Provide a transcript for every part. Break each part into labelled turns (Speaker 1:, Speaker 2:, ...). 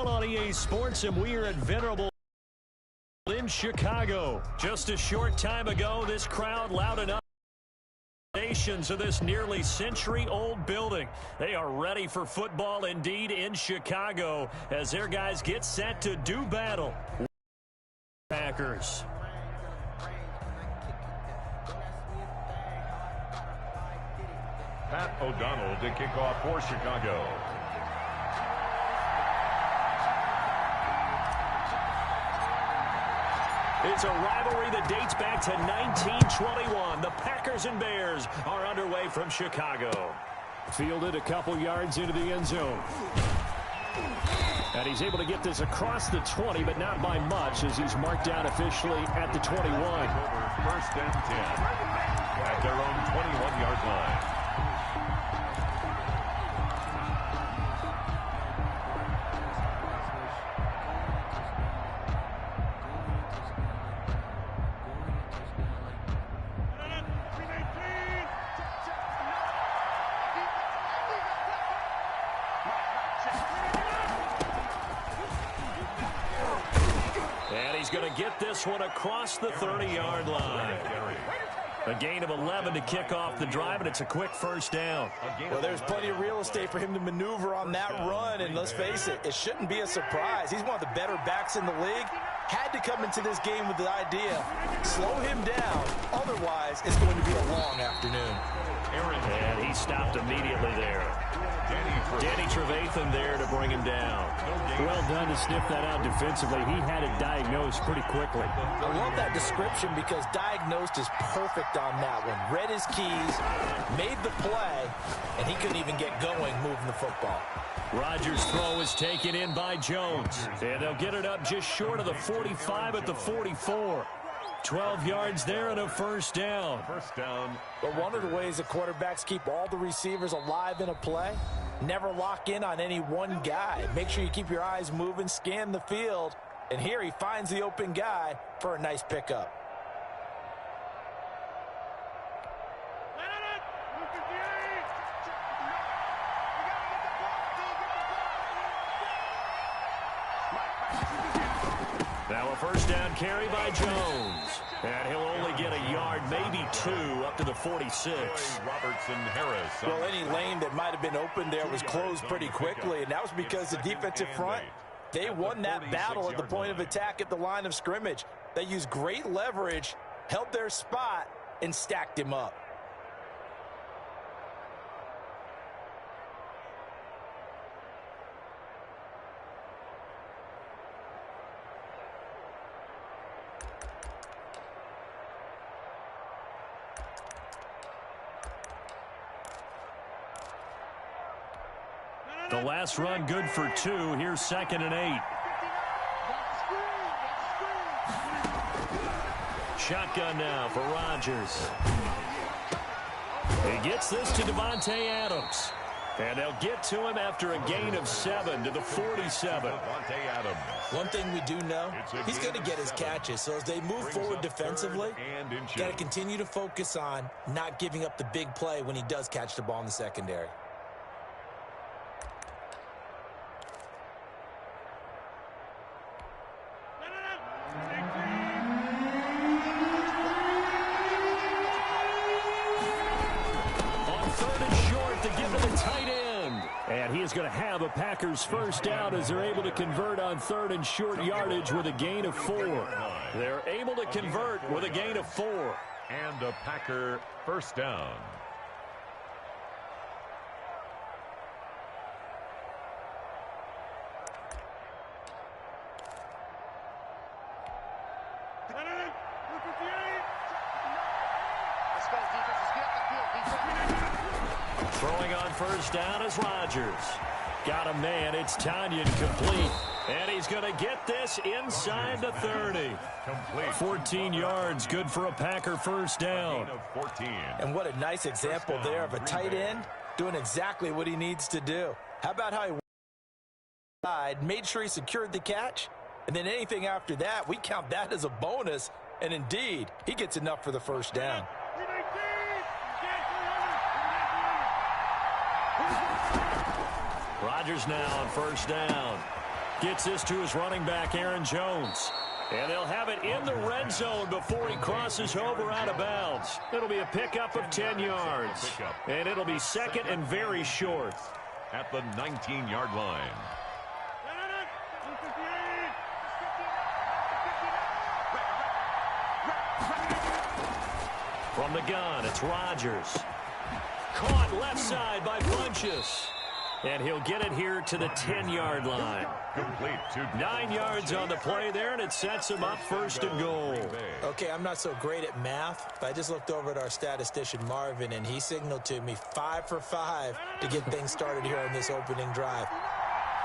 Speaker 1: football on EA Sports, and we are at Venerable in Chicago. Just a short time ago, this crowd loud enough nations of this nearly century-old building. They are ready for football indeed in Chicago as their guys get set to do battle. Packers.
Speaker 2: Pat O'Donnell to kick off for Chicago.
Speaker 1: It's a rivalry that dates back to 1921. The Packers and Bears are underway from Chicago. Fielded a couple yards into the end zone. And he's able to get this across the 20, but not by much as he's marked down officially at the 21.
Speaker 2: First and 10 at their own 21-yard line.
Speaker 1: He's going to get this one across the 30-yard line. A gain of 11 to kick off the drive, and it's a quick first down.
Speaker 3: Well, there's plenty of real estate for him to maneuver on that run, and let's face it, it shouldn't be a surprise. He's one of the better backs in the league. Had to come into this game with the idea, slow him down, otherwise it's going to be a long afternoon.
Speaker 1: And he stopped immediately there. Danny Trevathan there to bring him down. Well done to sniff that out defensively. He had it diagnosed pretty quickly.
Speaker 3: I love that description because diagnosed is perfect on that one. Read his keys, made the play, and he couldn't even get going moving the football.
Speaker 1: Rodgers' throw is taken in by Jones. And they'll get it up just short of the 45 at the 44. 12 yards there and a first down.
Speaker 3: But one of the ways the quarterbacks keep all the receivers alive in a play, never lock in on any one guy. Make sure you keep your eyes moving, scan the field, and here he finds the open guy for a nice pickup.
Speaker 1: Now a first down carry by Jones. And he'll only get a yard, maybe two, up to the 46.
Speaker 2: Robertson-Harris.
Speaker 3: Well, any lane that might have been open there was closed pretty quickly, and that was because the defensive front, they won that battle at the point of attack at the line of scrimmage. They used great leverage, held their spot, and stacked him up.
Speaker 1: The last run good for two. Here's 2nd and 8. Shotgun now for Rodgers. He gets this to Davante Adams. And they'll get to him after a gain of 7 to the 47.
Speaker 3: One thing we do know, he's going to get his catches. So as they move forward defensively, got to continue to focus on not giving up the big play when he does catch the ball in the secondary.
Speaker 1: And he is going to have a Packers first down as they're able to convert on 3rd and short yardage with a gain of 4. They're able to convert with a gain of 4.
Speaker 2: And a Packer first down.
Speaker 1: Throwing on first down is Rodgers. Got a man. It's Tanyan complete. And he's going to get this inside the 30. 14 yards. Good for a Packer first down.
Speaker 3: And what a nice example there of a tight end doing exactly what he needs to do. How about how he made sure he secured the catch? And then anything after that, we count that as a bonus. And indeed, he gets enough for the first down.
Speaker 1: Rodgers now on first down. Gets this to his running back, Aaron Jones. And they'll have it in the red zone before he crosses over out of bounds. It'll be a pickup of 10 yards. And it'll be second and very short.
Speaker 2: At the 19-yard line.
Speaker 1: From the gun, it's Rodgers. Caught left side by Funchess. And he'll get it here to the 10-yard line.
Speaker 2: Complete to
Speaker 1: 9 yards on the play there, and it sets him up first and goal.
Speaker 3: Okay, I'm not so great at math, but I just looked over at our statistician, Marvin, and he signaled to me 5 for 5 to get things started here on this opening drive.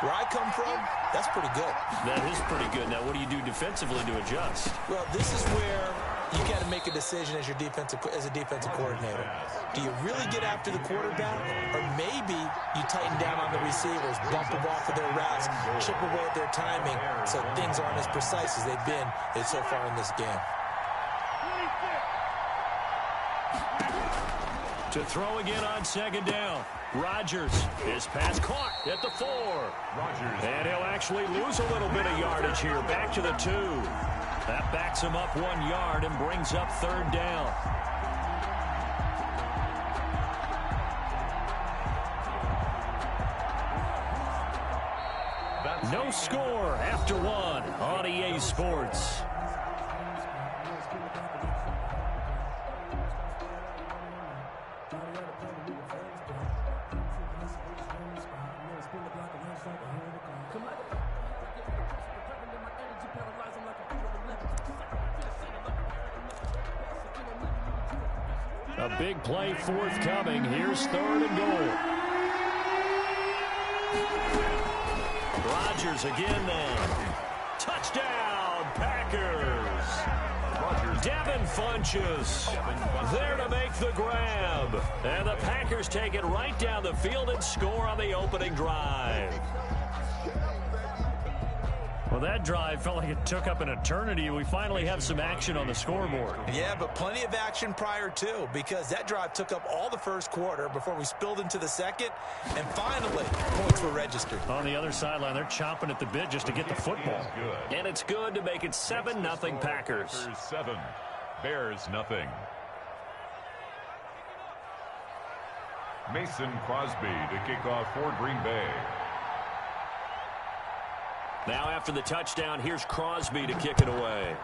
Speaker 3: Where I come from, that's pretty good.
Speaker 1: That is pretty good. Now, what do you do defensively to adjust?
Speaker 3: Well, this is where you got to make a decision as a defensive coordinator. Do you really get after the quarterback, or maybe you tighten down on the receivers, bump the ball for their routes, chip away at their timing, so things aren't as precise as they've been so far in this game.
Speaker 1: To throw again on second down. Rodgers, his pass caught at the 4.
Speaker 2: Rodgers.
Speaker 1: And he'll actually lose a little bit of yardage here, back to the 2. That backs him up 1 yard and brings up third down. No score after 1 on EA Sports. A big play forthcoming. Here's third and goal. Rodgers again then. Touchdown, Packers. Devin Funchess there to make the grab. And the Packers take it right down the field and score on the opening drive. Well, that drive felt like it took up an eternity. We finally have some action on the scoreboard.
Speaker 3: Yeah, but plenty of action prior to, because that drive took up all the first quarter before we spilled into the second, and finally, points were registered.
Speaker 1: On the other sideline, they're chomping at the bit just to get the football. And it's good to make it 7-0 Packers.
Speaker 2: 7, Bears nothing. Mason Crosby to kick off for Green Bay.
Speaker 1: Now after the touchdown, here's Crosby to kick it away.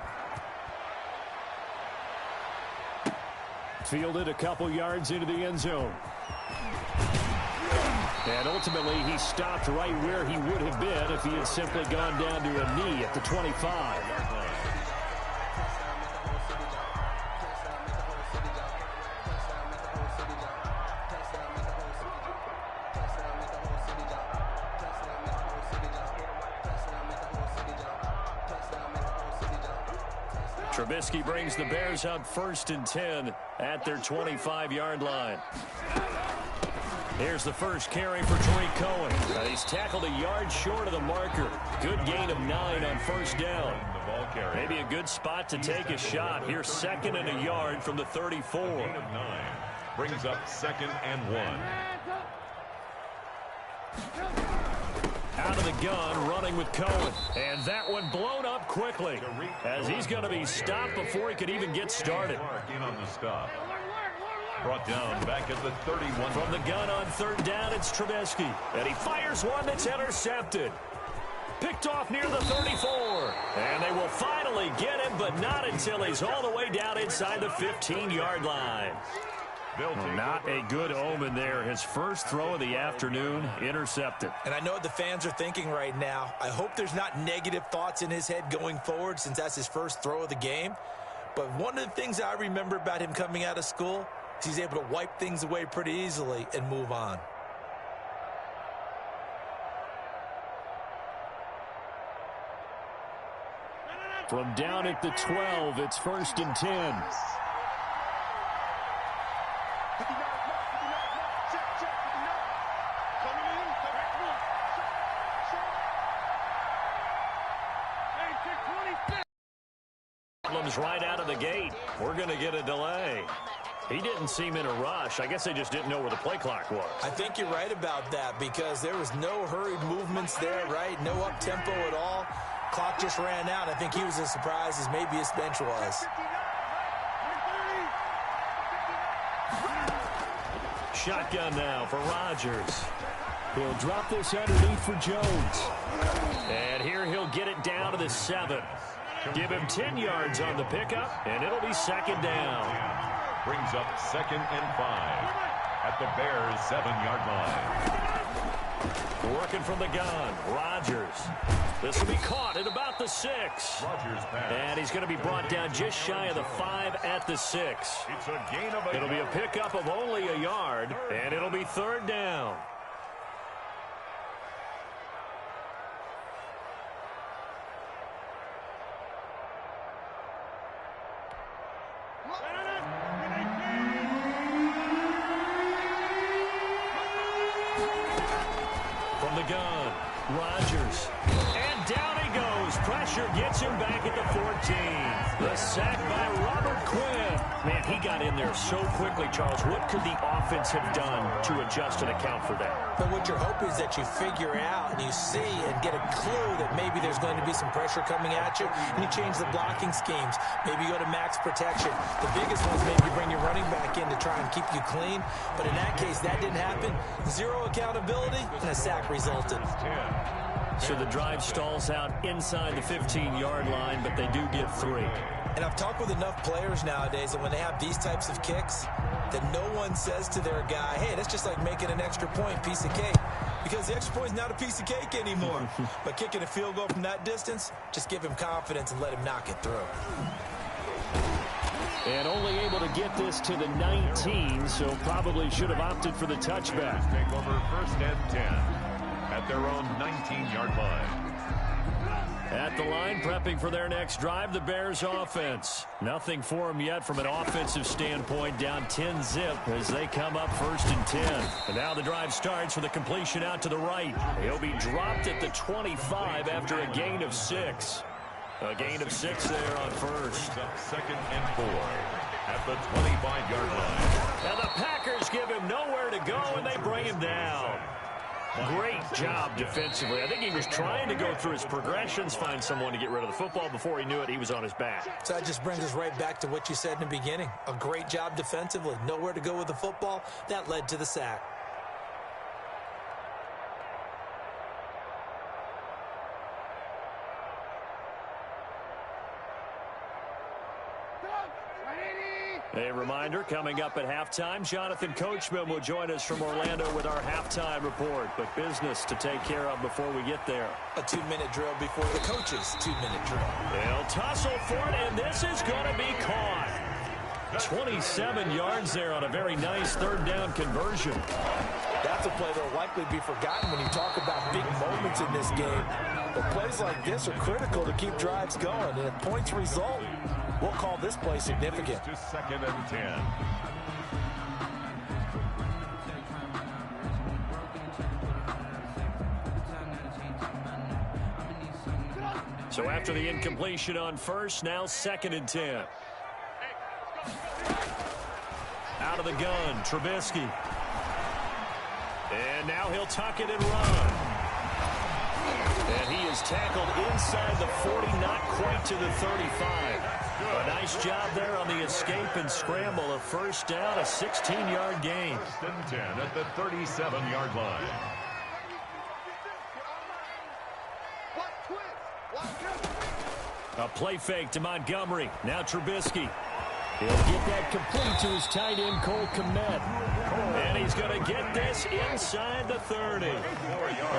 Speaker 1: Fielded a couple yards into the end zone. And ultimately, he stopped right where he would have been if he had simply gone down to a knee at the 25. Trubisky brings the Bears up 1st and 10 at their 25-yard line. Here's the first carry for Tariq Cohen. He's tackled a yard short of the marker. Good gain of 9 on first down. Maybe a good spot to take a shot. Here's 2nd and a yard from the 34.
Speaker 2: Gain of 9 brings up 2nd and 1.
Speaker 1: Out of the gun, running with Cohen. And that one blown up quickly as he's going to be stopped before he could even get started.
Speaker 2: In on the stop. Brought down back at the 31.
Speaker 1: From the gun on third down, it's Trubisky. And he fires one that's intercepted. Picked off near the 34. And they will finally get him, but not until he's all the way down inside the 15-yard line. Not a good omen there. His first throw of the afternoon intercepted.
Speaker 3: And I know what the fans are thinking right now. I hope there's not negative thoughts in his head going forward since that's his first throw of the game. But one of the things I remember about him coming out of school is he's able to wipe things away pretty easily and move on.
Speaker 1: From down at the 12, it's 1st and 10. Right out of the gate. We're going to get a delay. He didn't seem in a rush. I guess they just didn't know where the play clock was.
Speaker 3: I think you're right about that because there was no hurried movements there, right? No up-tempo at all. Clock just ran out. I think he was as surprised as maybe his bench was.
Speaker 1: Shotgun now for Rodgers. He'll drop this underneath for Jones. And here he'll get it down to the 7. Give him 10 yards on the pickup, and it'll be second down.
Speaker 2: Brings up 2nd and 5 at the Bears' 7-yard line.
Speaker 1: Working from the gun, Rodgers. This will be caught at about the 6.
Speaker 2: Rodgers pass.
Speaker 1: And he's going to be brought down just shy of the 5 at the 6.
Speaker 2: It's a gain of a
Speaker 1: It'll be a pickup of only a yard, and it'll be third down. From the gun, Rodgers. And down he goes. Pressure gets him back at the 14. The sack by Robert Quinn. Man, he got in there so quickly, Charles. What could the offense have done to adjust and account for that?
Speaker 3: But what you're hoping is that you figure out and you see and get a clue that maybe there's going to be some pressure coming at you, and you change the blocking schemes. Maybe you go to max protection. The biggest ones, maybe you bring your running back in to try and keep you clean. But in that case, that didn't happen. Zero accountability, and a sack resulted.
Speaker 1: So the drive stalls out inside the 15-yard line, but they do get 3.
Speaker 3: And I've talked with enough players nowadays that when they have these types of kicks, that no one says to their guy, hey, that's just like making an extra point, piece of cake. Because the extra point is not a piece of cake anymore. But kicking a field goal from that distance, just give him confidence and let him knock it through.
Speaker 1: And only able to get this to the 19, so probably should have opted for the touchback.
Speaker 2: Take over 1st and 10 at their own 19-yard line.
Speaker 1: At the line, prepping for their next drive, the Bears offense. Nothing for them yet from an offensive standpoint, down 10-zip as they come up 1st and 10. And now the drive starts with a completion out to the right. He'll be dropped at the 25 after a gain of 6. A gain of 6 there on 1st.
Speaker 2: Up 2nd and 4 at the 25-yard line.
Speaker 1: And the Packers give him nowhere to go, and they bring him down. Great job defensively. I think he was trying to go through his progressions, find someone to get rid of the football. Before he knew it, he was on his back.
Speaker 3: So that just brings us right back to what you said in the beginning. A great job defensively. Nowhere to go with the football. That led to the sack.
Speaker 1: A reminder, coming up at halftime, Jonathan Coachman will join us from Orlando with our halftime report. But business to take care of before we get there.
Speaker 3: A 2-minute drill before the coach's 2-minute drill.
Speaker 1: They'll tussle for it, and this is going to be caught. 27 yards there on a very nice 3rd down conversion.
Speaker 3: That's a play that will likely be forgotten when you talk about big moments in this game. But plays like this are critical to keep drives going. And if points result, we'll call this play significant.
Speaker 2: To 2nd and 10.
Speaker 1: So after the incompletion on 1st, now 2nd and 10. Out of the gun, Trubisky. And now he'll tuck it and run. And he is tackled inside the 40, not quite to the 35. A nice job there on the escape and scramble. A 1st down, a 16-yard gain.
Speaker 2: 1st and 10 at the 37-yard line.
Speaker 1: A play fake to Montgomery. Now Trubisky. He'll get that complete to his tight end, Cole Kmet. And he's going to get this inside the 30.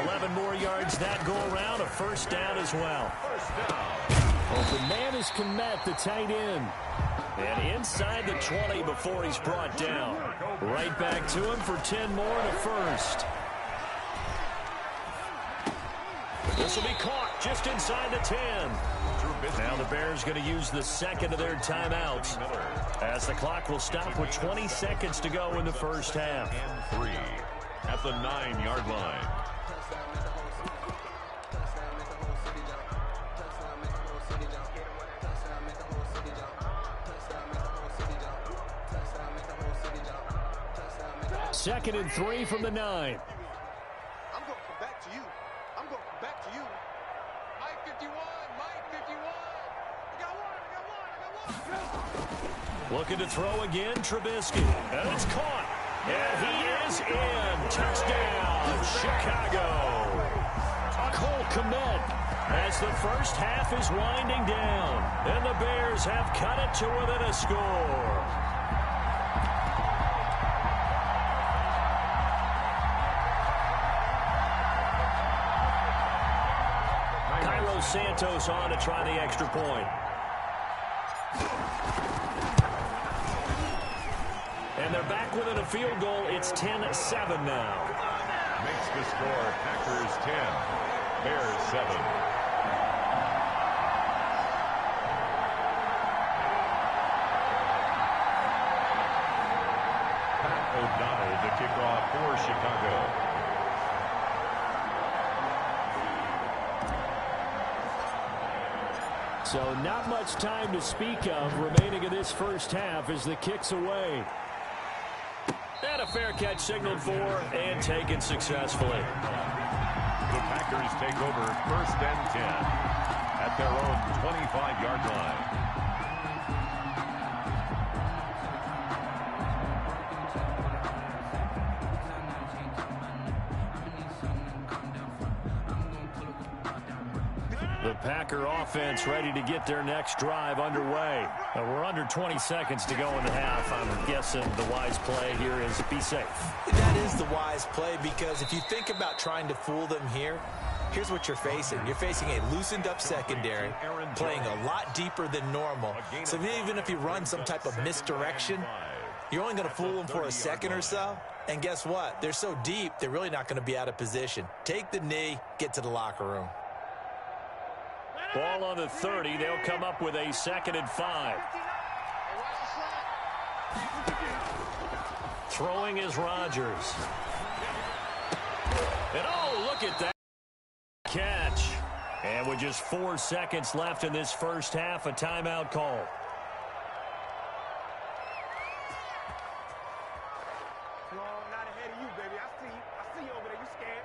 Speaker 1: 11 more yards that go around. A 1st down as well. Open man is Kmet, the tight end. And inside the 20 before he's brought down. Right back to him for 10 more and a 1st. This will be caught just inside the 10. Now the Bears going to use the 2nd of their timeouts as the clock will stop with 20 seconds to go in the 1st half.
Speaker 2: And 3 at the 9-yard line.
Speaker 1: 2nd and 3 from the 9.
Speaker 4: I'm going to come back to you. I'm going to come back to you. Mike 51. Mike 51. I got one.
Speaker 1: Looking to throw again, Trubisky. And it's caught. And he is in. Touchdown, Chicago. Cole Kmet as the first half is winding down. And the Bears have cut it to within a score. Cairo Santos on to try the extra point. And they're back within a field goal. It's 10-7 now.
Speaker 2: Makes the score Packers 10, Bears 7. Pat O'Donnell to kick off for Chicago.
Speaker 1: So not much time to speak of remaining in this first half as the kick's away. And a fair catch signaled for and taken successfully.
Speaker 2: The Packers take over 1st and 10 at their own 25-yard line.
Speaker 1: The Packer offense ready to get their next drive underway. We're under 20 seconds to go in the half. I'm guessing the wise play here is be safe.
Speaker 3: That is the wise play, because if you think about trying to fool them here, here's what you're facing. You're facing a loosened up secondary, playing a lot deeper than normal. So even if you run some type of misdirection, you're only going to fool them for a second or so. And guess what? They're so deep, they're really not going to be out of position. Take the knee, get to the locker room.
Speaker 1: Ball on the 30. They'll come up with a 2nd and 5. Throwing is Rodgers. And oh, look at that catch. And with just 4 seconds left in this first half, a timeout call.
Speaker 4: Come on, not ahead of you, baby. I see you. I see you over there. You scared.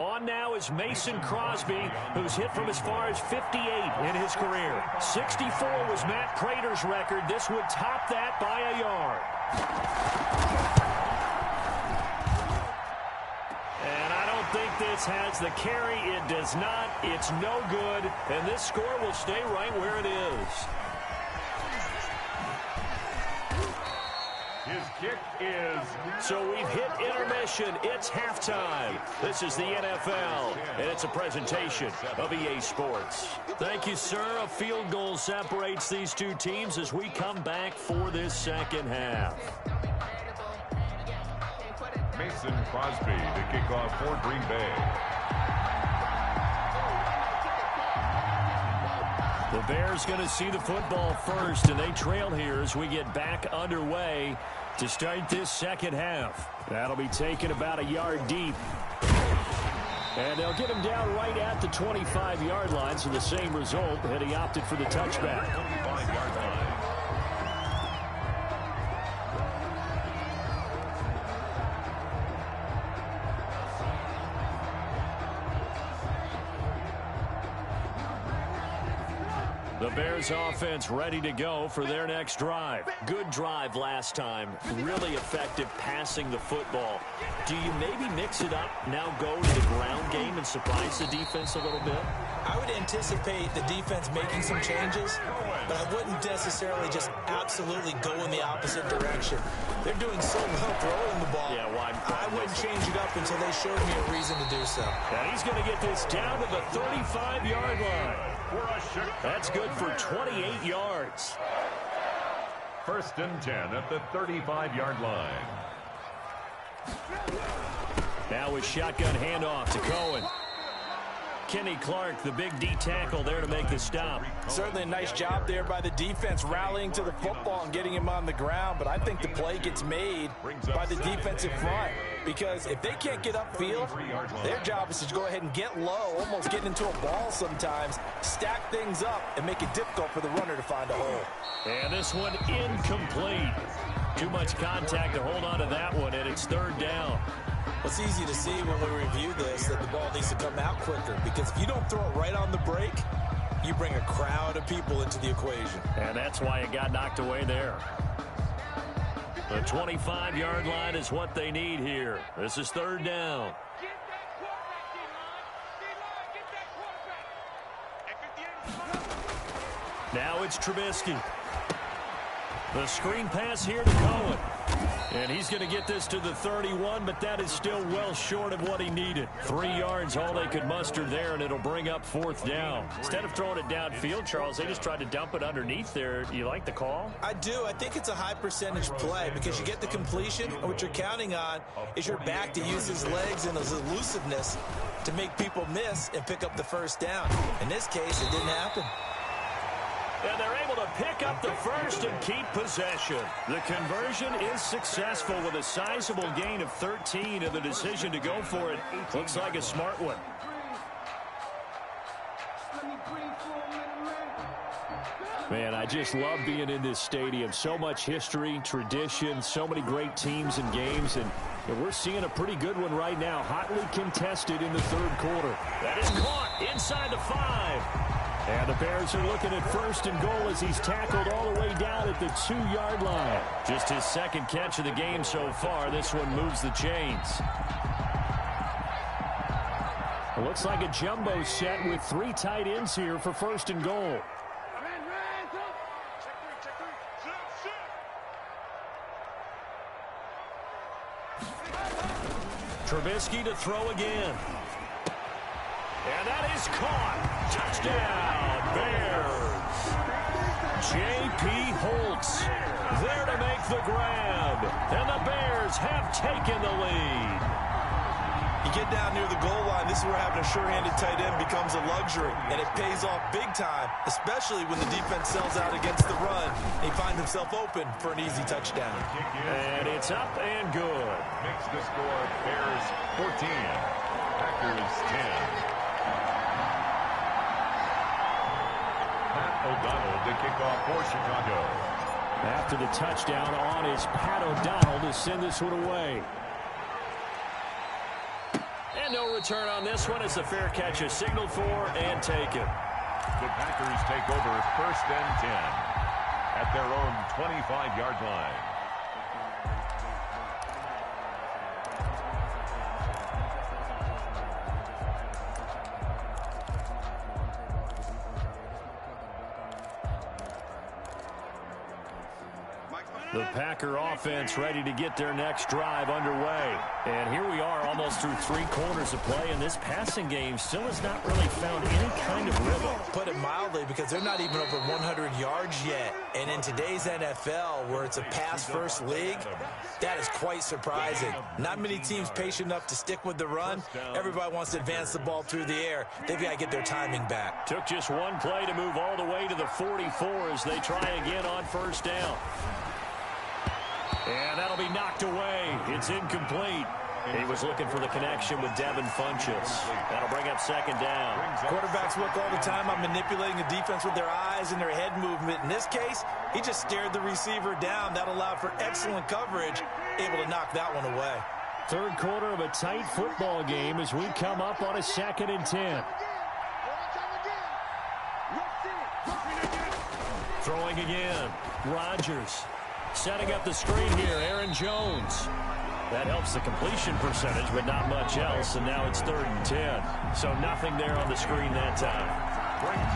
Speaker 1: On now is Mason Crosby, who's hit from as far as 58 in his career. 64 was Matt Prater's record. This would top that by a yard. And I don't think this has the carry. It does not. It's no good. And this score will stay right where it is.
Speaker 2: His kick is...
Speaker 1: So we've hit intermission. It's halftime. This is the NFL, and it's a presentation of EA Sports. Thank you, sir. A field goal separates these two teams as we come back for this second half.
Speaker 2: Mason Crosby to kick off for Green Bay.
Speaker 1: The Bears going to see the football first, and they trail here as we get back underway to start this second half. That'll be taken about a yard deep. And they'll get him down right at the 25-yard line, so the same result, and he opted for the touchback.
Speaker 2: 25-yard line.
Speaker 1: The Bears offense ready to go for their next drive. Good drive last time. Really effective passing the football. Do you maybe mix it up, now go to the ground game and surprise the defense a little bit?
Speaker 3: I would anticipate the defense making some changes, but I wouldn't necessarily just absolutely go in the opposite direction. They're doing so well throwing the ball.
Speaker 1: Yeah, why?
Speaker 3: I wouldn't change it up until they showed me a reason to do so.
Speaker 1: And he's going to get this down to the 35-yard line. That's good for 28 yards.
Speaker 2: 1st and 10 at the 35-yard line.
Speaker 1: Now a shotgun handoff to Cohen. Kenny Clark, the big D tackle there to make the stop.
Speaker 3: Certainly a nice job there by the defense rallying to the football and getting him on the ground, but I think the play gets made by the defensive front. because if they can't get upfield, their job is to go ahead and get low, almost get into a ball sometimes, stack things up, and make it difficult for the runner to find a hole.
Speaker 1: And this one incomplete. Too much contact to hold on to that one, and it's third down.
Speaker 3: It's easy to see when we review this that the ball needs to come out quicker, because if you don't throw it right on the break, you bring a crowd of people into the equation.
Speaker 1: And that's why it got knocked away there. The 25-yard line is what they need here. This is third down. Now it's Trubisky. The screen pass here to Cohen. And he's going to get this to the 31, but that is still well short of what he needed. 3 yards, all they could muster there, and it'll bring up fourth down. Instead of throwing it downfield, Charles, they just tried to dump it underneath there. You like the call?
Speaker 3: I do. I think it's a high percentage play because you get the completion, and what you're counting on is your back to use his legs and his elusiveness to make people miss and pick up the first down. In this case, it didn't happen.
Speaker 1: And they're able to pick up the first and keep possession. The conversion is successful with a sizable gain of 13, and the decision to go for it looks like a smart one. Man, I just love being in this stadium. So much history, tradition, so many great teams and games, and we're seeing a pretty good one right now. Hotly contested in the third quarter. That is caught inside the 5. And the Bears are looking at first and goal as he's tackled all the way down at the 2-yard line. Just his second catch of the game so far. This one moves the chains. It looks like a jumbo set with 3 tight ends here for first and goal. Trubisky to throw again. And that is caught. Touchdown, Bears. J.P. Holtz there to make the grab. And the Bears have taken the lead.
Speaker 3: You get down near the goal line, this is where having a sure-handed tight end becomes a luxury. And it pays off big time, especially when the defense sells out against the run. And he finds himself open for an easy touchdown.
Speaker 1: And it's up and good.
Speaker 2: Makes the score Bears 14, Packers 10. O'Donnell to kick off for Chicago.
Speaker 1: After the touchdown on is Pat O'Donnell to send this one away. And no return on this one as the fair catch is signaled for and taken.
Speaker 2: The Packers take over first and 10 at their own 25-yard line.
Speaker 1: The Packer offense ready to get their next drive underway. And here we are almost through 3 quarters of play, and this passing game still has not really found any kind of rhythm.
Speaker 3: Put it mildly, because they're not even over 100 yards yet. And in today's NFL, where it's a pass-first league, that is quite surprising. Not many teams patient enough to stick with the run. Everybody wants to advance the ball through the air. They've got to get their timing back.
Speaker 1: Took just one play to move all the way to the 44 as they try again on first down. And that'll be knocked away. It's incomplete. He was looking for the connection with Devin Funchess. That'll bring up second down.
Speaker 3: Quarterbacks work all the time on manipulating the defense with their eyes and their head movement. In this case, he just stared the receiver down. That allowed for excellent coverage, able to knock that one away.
Speaker 1: Third quarter of a tight football game as we come up on a 2nd and 10. Throwing again. Rodgers. Setting up the screen here, Aaron Jones. That helps the completion percentage, but not much else, and now it's 3rd and 10. So nothing there on the screen that time.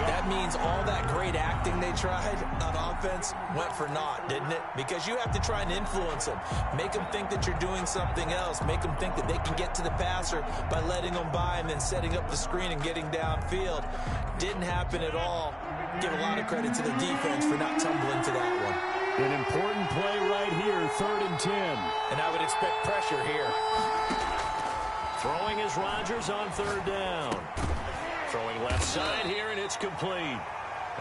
Speaker 3: That means all that great acting they tried on offense went for naught, didn't it? Because you have to try and influence them. Make them think that you're doing something else. Make them think that they can get to the passer by letting them by and then setting up the screen and getting downfield. Didn't happen at all. Give a lot of credit to the defense for not tumbling to that one.
Speaker 1: An important play right here, 3rd and 10.
Speaker 3: And I would expect pressure here.
Speaker 1: Throwing is Rodgers on 3rd down. Throwing left side here, and it's complete.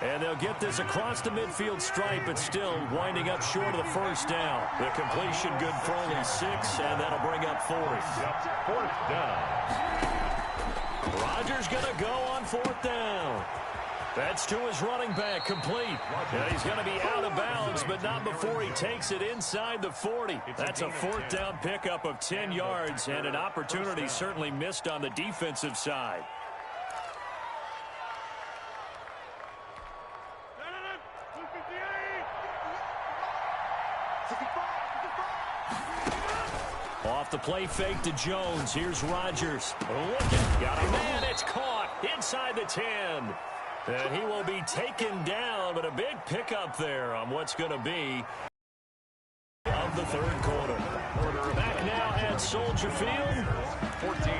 Speaker 1: And they'll get this across the midfield stripe, but still winding up short of the first down. The completion good for only 6, and that'll bring up 4th.
Speaker 2: Fourth down.
Speaker 1: Rodgers going to go on 4th down. That's to his running back, complete. And he's going to be out of bounds, but not before he takes it inside the 40. That's a 4th down pickup of 10 yards, and an opportunity certainly missed on the defensive side. Off the play fake to Jones. Here's Rodgers. Looking. Got a man. It's caught inside the 10. And he will be taken down, but a big pickup there on what's going to be of the third quarter. Back now at Soldier Field.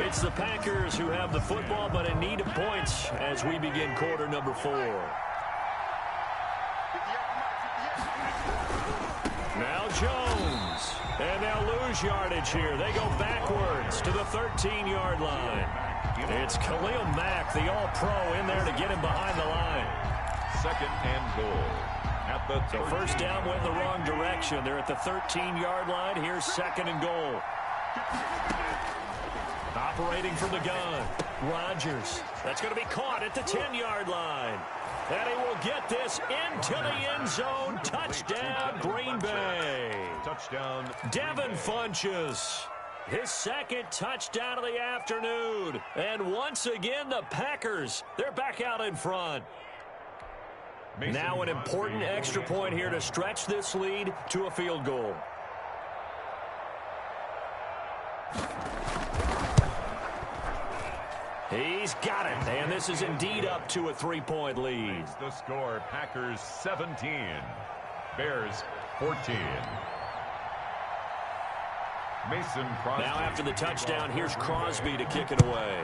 Speaker 1: It's the Packers who have the football, but in need of points as we begin quarter number 4. Now Jones. And they'll lose yardage here. They go backwards to the 13-yard line. It's Khalil Mack, the all-pro, in there to get him behind the line.
Speaker 2: 2nd and goal. At the
Speaker 1: so first down went in the wrong direction. They're at the 13-yard line. Here's 2nd and goal. Operating from the gun. Rodgers. That's going to be caught at the 10-yard line. And he will get this into the end zone. Touchdown, Green Bay.
Speaker 2: Touchdown.
Speaker 1: Devin Funchess. His 2nd touchdown of the afternoon. And once again, the Packers, they're back out in front. Now an important extra point here to stretch this lead to a field goal. He's got it, and this is indeed up to a 3-point lead.
Speaker 2: The score, Packers 17, Bears 14. Mason Crosby.
Speaker 1: Now after the touchdown, here's Crosby to kick it away.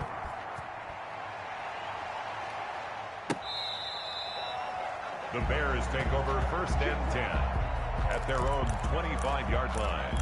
Speaker 2: The Bears take over 1st and 10 at their own 25-yard line.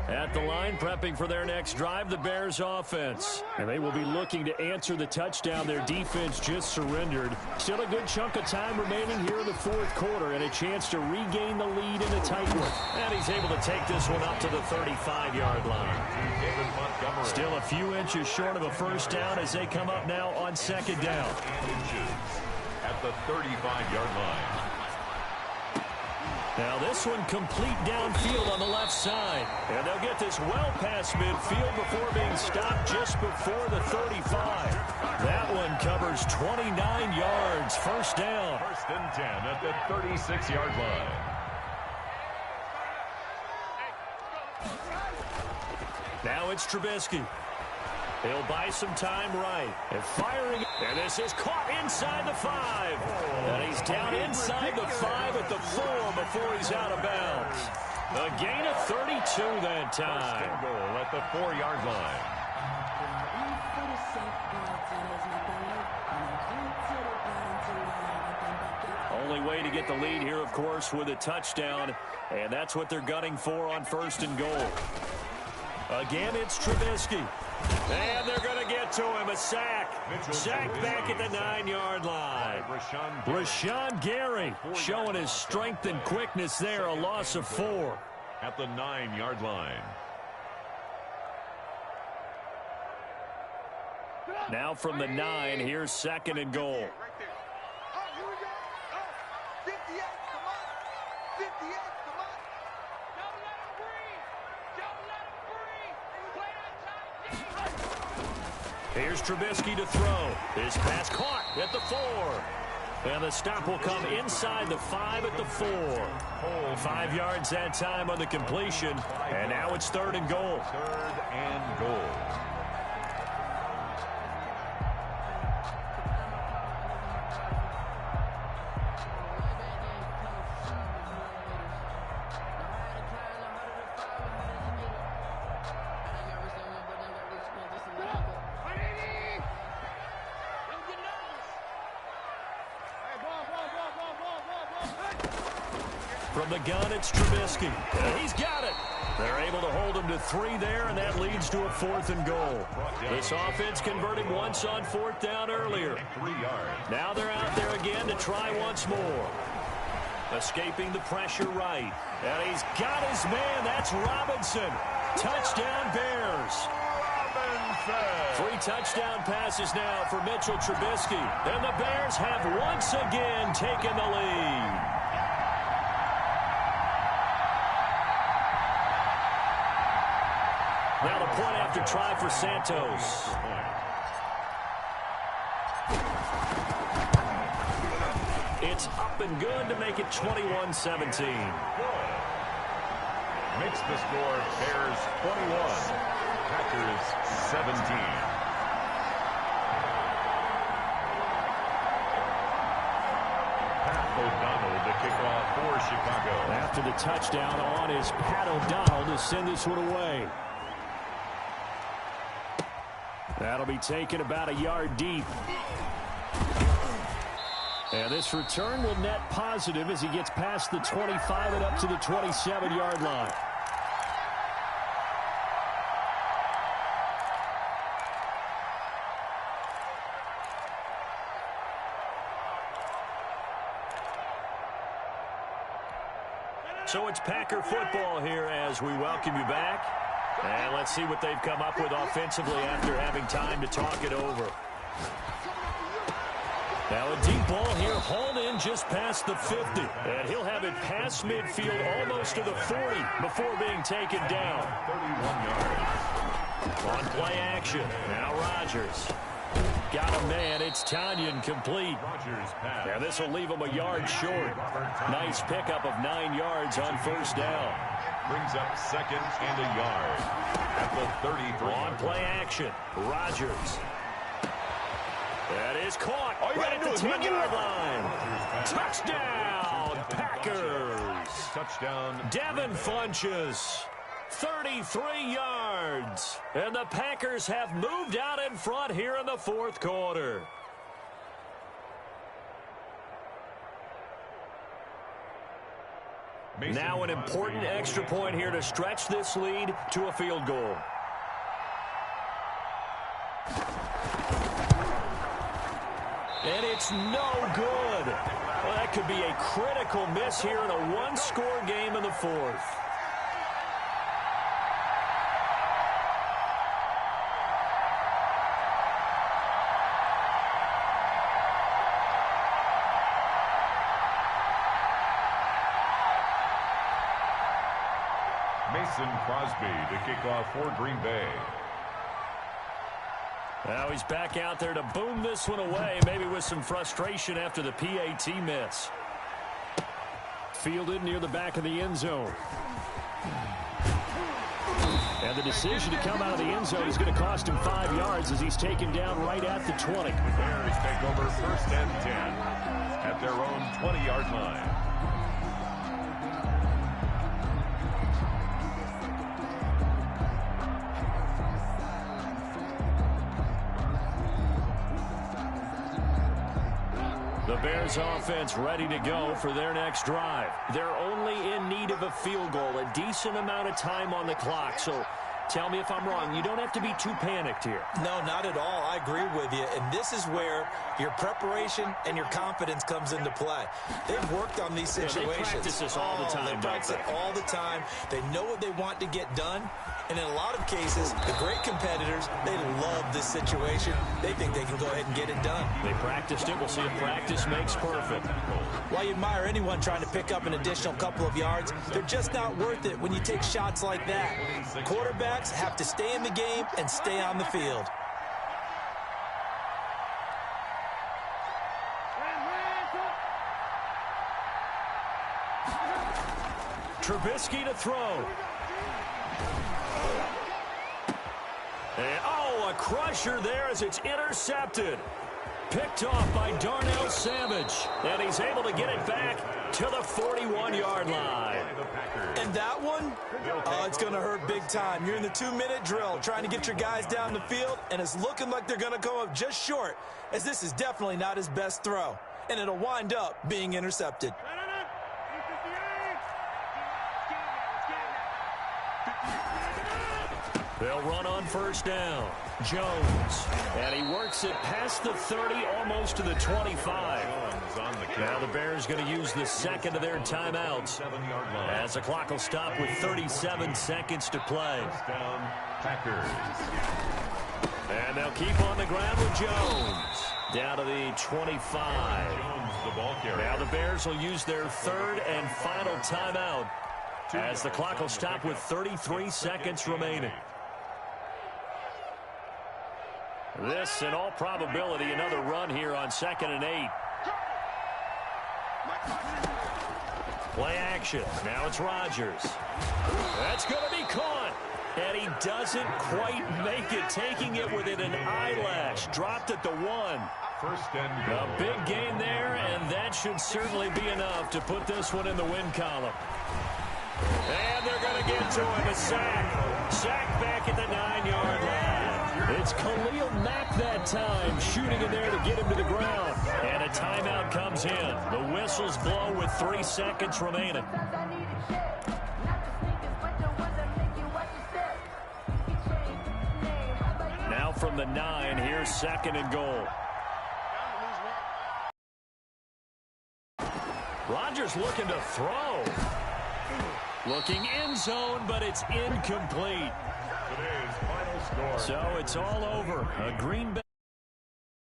Speaker 1: At the line, prepping for their next drive, the Bears offense. And they will be looking to answer the touchdown their defense just surrendered. Still a good chunk of time remaining here in the 4th quarter and a chance to regain the lead in a tight one. And he's able to take this one up to the 35-yard line. Still a few inches short of a first down as they come up now on 2nd down.
Speaker 2: At the 35-yard line.
Speaker 1: Now this one complete downfield on the left side. And they'll get this well past midfield before being stopped just before the 35. That one covers 29 yards. First down.
Speaker 2: 1st and 10 at the 36-yard line.
Speaker 1: Now it's Trubisky. He'll buy some time right. And firing. And this is caught inside the 5. And he's down inside the 5 at the 4 before he's out of bounds. A gain of 32 that time.
Speaker 2: 1st and goal at the 4-yard line.
Speaker 1: Only way to get the lead here, of course, with a touchdown. And that's what they're gunning for on 1st and goal. Again, it's Trubisky. And they're going to get to him. A sack. Sack back at the 9-yard line. Rashawn Gary showing his strength and quickness there. A loss of 4.
Speaker 2: At the 9-yard line.
Speaker 1: Now from the 9, here's 2nd and goal. Here's Trubisky to throw. His pass caught at the 4. And the stop will come inside the 5 at the 4. 5 yards that time on the completion. And now it's 3rd and goal.
Speaker 2: 3rd and goal.
Speaker 1: From the gun, it's Trubisky. He's got it. They're able to hold him to 3 there, and that leads to a 4th and goal. This offense converted once on 4th down earlier.
Speaker 2: 3 yards.
Speaker 1: Now they're out there again to try once more. Escaping the pressure right. And he's got his man. That's Robinson. Touchdown, Bears. 3 touchdown passes now for Mitchell Trubisky. And the Bears have once again taken the lead. Now the point after try for Santos. It's up and good to make it 21-17.
Speaker 2: Makes the score Bears 21, Packers 17. Pat O'Donnell to kick off for Chicago.
Speaker 1: After the touchdown on is Pat O'Donnell to send this one away. That'll be taken about a yard deep. And this return will net positive as he gets past the 25 and up to the 27-yard line. So it's Packer football here as we welcome you back. And let's see what they've come up with offensively after having time to talk it over. Now a deep ball here, hauled in just past the 50. And he'll have it past midfield almost to the 40 before being taken down.
Speaker 2: 31 yards.
Speaker 1: On play action. Now Rodgers. Got a man. It's Tanyan complete.
Speaker 2: Rodgers pass.
Speaker 1: Now this will leave him a yard short. Nice pickup of 9 yards on first down.
Speaker 2: Brings up 2nd and a yard at the 33.
Speaker 1: On play action. Rodgers. That is caught right at the 10-yard line. Touchdown, Packers.
Speaker 2: Touchdown.
Speaker 1: Devin Funchess, 33 yards. And the Packers have moved out in front here in the 4th quarter. Now an important extra point here to stretch this lead to a field goal. And it's no good. Well, that could be a critical miss here in a one-score game in the 4th.
Speaker 2: Mason Crosby to kick off for Green Bay.
Speaker 1: Now he's back out there to boom this one away, maybe with some frustration after the PAT miss. Fielded near the back of the end zone. And the decision to come out of the end zone is going to cost him 5 yards as he's taken down right at the 20.
Speaker 2: The Bears take over 1st and 10 at their own 20-yard line.
Speaker 1: The Bears offense ready to go for their next drive. They're only in need of a field goal, a decent amount of time on the clock. So tell me if I'm wrong. You don't have to be too panicked here.
Speaker 3: No, not at all. I agree with you. And this is where your preparation and your confidence comes into play. They've worked on these situations.
Speaker 1: They practice this all the time.
Speaker 3: They practice it all the time. They know what they want to get done. And in a lot of cases, the great competitors, they love this situation. They think they can go ahead and get it done.
Speaker 1: They practiced it. We'll see if practice makes perfect.
Speaker 3: While you admire anyone trying to pick up an additional couple of yards, they're just not worth it when you take shots like that. Quarterbacks have to stay in the game and stay on the field.
Speaker 1: Trubisky to throw. And, oh, a crusher there as it's intercepted. Picked off by Darnell Savage. And he's able to get it back to the 41-yard line.
Speaker 3: And that one, it's going to hurt big time. You're in the 2-minute drill trying to get your guys down the field, and it's looking like they're going to go up just short, as this is definitely not his best throw. And it'll wind up being intercepted.
Speaker 1: run on first down. Jones. And he works it past the 30, almost to the 25. Now the Bears going to use the second of their timeouts as the clock will stop with 37 seconds to play.
Speaker 2: Down, Packers.
Speaker 1: And they'll keep on the ground with Jones. Down to the 25.
Speaker 2: Jones, the ball carrier.
Speaker 1: Now the Bears will use their third and final timeout as the clock will stop with 33 seconds remaining. This, in all probability, another run here on 2nd and 8. Play action. Now it's Rodgers. That's going to be caught. And he doesn't quite make it, taking it within an eyelash. Dropped at the 1.
Speaker 2: First and goal.
Speaker 1: A big gain there, and that should certainly be enough to put this one in the win column. And they're going to get to him. A sack. Sack back at the 9-yard line. It's Khalil Mack that time, shooting in there to get him to the ground. And a timeout comes in. The whistles blow with 3 seconds remaining. Now from the 9, here's 2nd and goal. Rodgers looking to throw. Looking end zone, but it's incomplete.
Speaker 2: Today's final score.
Speaker 1: So it's all over. A Green Bay